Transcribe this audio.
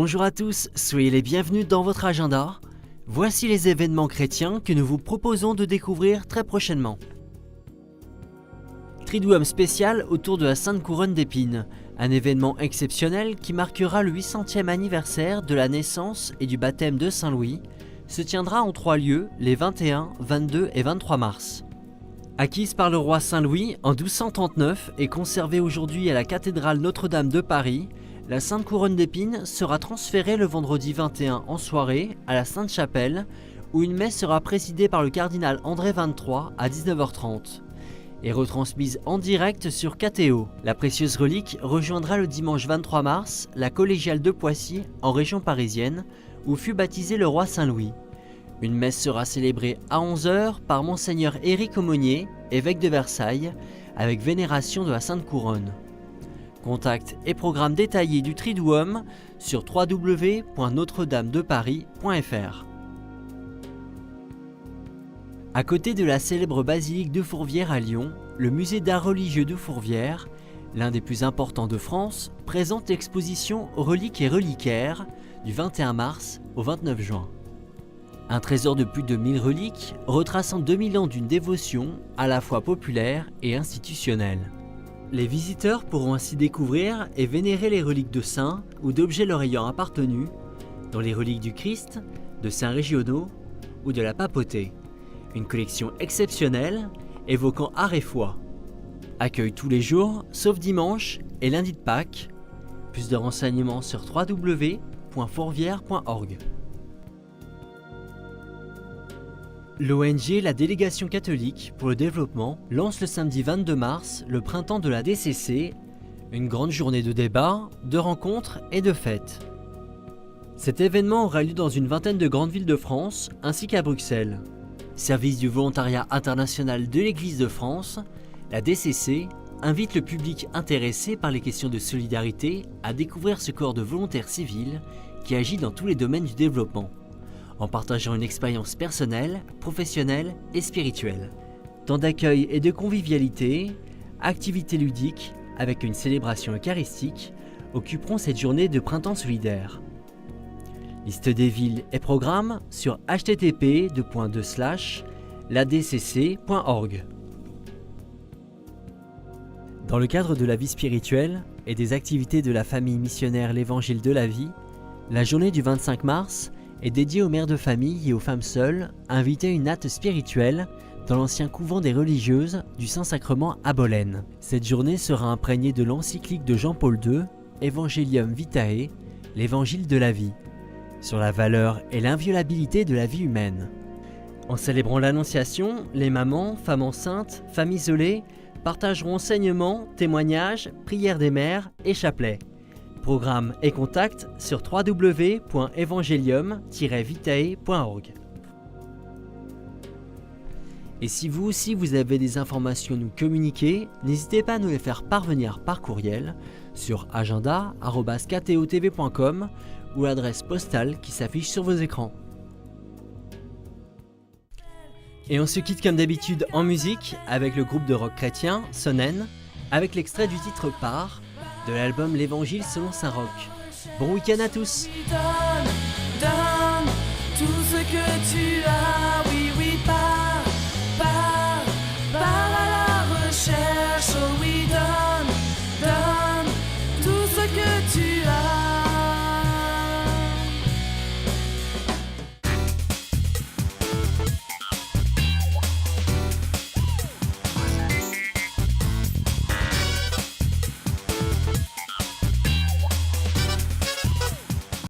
Bonjour à tous, soyez les bienvenus dans votre agenda. Voici les événements chrétiens que nous vous proposons de découvrir très prochainement. Triduum spécial autour de la Sainte Couronne d'Épines, un événement exceptionnel qui marquera le 800e anniversaire de la naissance et du baptême de Saint Louis, se tiendra en 3 lieux les 21, 22 et 23 mars. Acquise par le roi Saint Louis en 1239 et conservée aujourd'hui à la cathédrale Notre-Dame de Paris, la Sainte Couronne d'Épines sera transférée le vendredi 21 en soirée à la Sainte-Chapelle, où une messe sera présidée par le cardinal André XXIII à 19h30 et retransmise en direct sur KTO. La précieuse relique rejoindra le dimanche 23 mars la collégiale de Poissy en région parisienne, où fut baptisé le roi Saint-Louis. Une messe sera célébrée à 11h par Monseigneur Éric Aumônier, évêque de Versailles, avec vénération de la Sainte Couronne. Contact et programme détaillé du Triduum sur www.notredamedeparis.fr. À côté de la célèbre basilique de Fourvière à Lyon, le musée d'art religieux de Fourvière, l'un des plus importants de France, présente l'exposition Reliques et reliquaires du 21 mars au 29 juin. Un trésor de plus de 1000 reliques retraçant 2000 ans d'une dévotion à la fois populaire et institutionnelle. Les visiteurs pourront ainsi découvrir et vénérer les reliques de saints ou d'objets leur ayant appartenu, dont les reliques du Christ, de saints régionaux ou de la papauté. Une collection exceptionnelle évoquant art et foi. Accueil tous les jours, sauf dimanche et lundi de Pâques. Plus de renseignements sur www.fourvière.org. L'ONG La Délégation catholique pour le développement lance le samedi 22 mars le printemps de la DCC, une grande journée de débats, de rencontres et de fêtes. Cet événement aura lieu dans une vingtaine de grandes villes de France ainsi qu'à Bruxelles. Service du volontariat international de l'Église de France, la DCC invite le public intéressé par les questions de solidarité à découvrir ce corps de volontaires civils qui agit dans tous les domaines du développement, en partageant une expérience personnelle, professionnelle et spirituelle. Temps d'accueil et de convivialité, activités ludiques avec une célébration eucharistique occuperont cette journée de printemps solidaire. Liste des villes et programmes sur http://ladcc.org. Dans le cadre de la vie spirituelle et des activités de la famille missionnaire L'Évangile de la vie, la journée du 25 mars est dédiée aux mères de famille et aux femmes seules, invitées à une hâte spirituelle dans l'ancien couvent des religieuses du Saint-Sacrement à Bolène. Cette journée sera imprégnée de l'encyclique de Jean-Paul II, Evangelium Vitae, l'Évangile de la vie, sur la valeur et l'inviolabilité de la vie humaine. En célébrant l'Annonciation, les mamans, femmes enceintes, femmes isolées partageront enseignements, témoignages, prières des mères et chapelets. Programme et contact sur www.evangelium-vitae.org. Et si vous aussi vous avez des informations à nous communiquer, n'hésitez pas à nous les faire parvenir par courriel sur agenda@ktotv.com ou l'adresse postale qui s'affiche sur vos écrans. Et on se quitte comme d'habitude en musique avec le groupe de rock chrétien Sonnen, avec l'extrait du titre Part de l'album L'Évangile selon Saint Roch. Bon week-end à tous!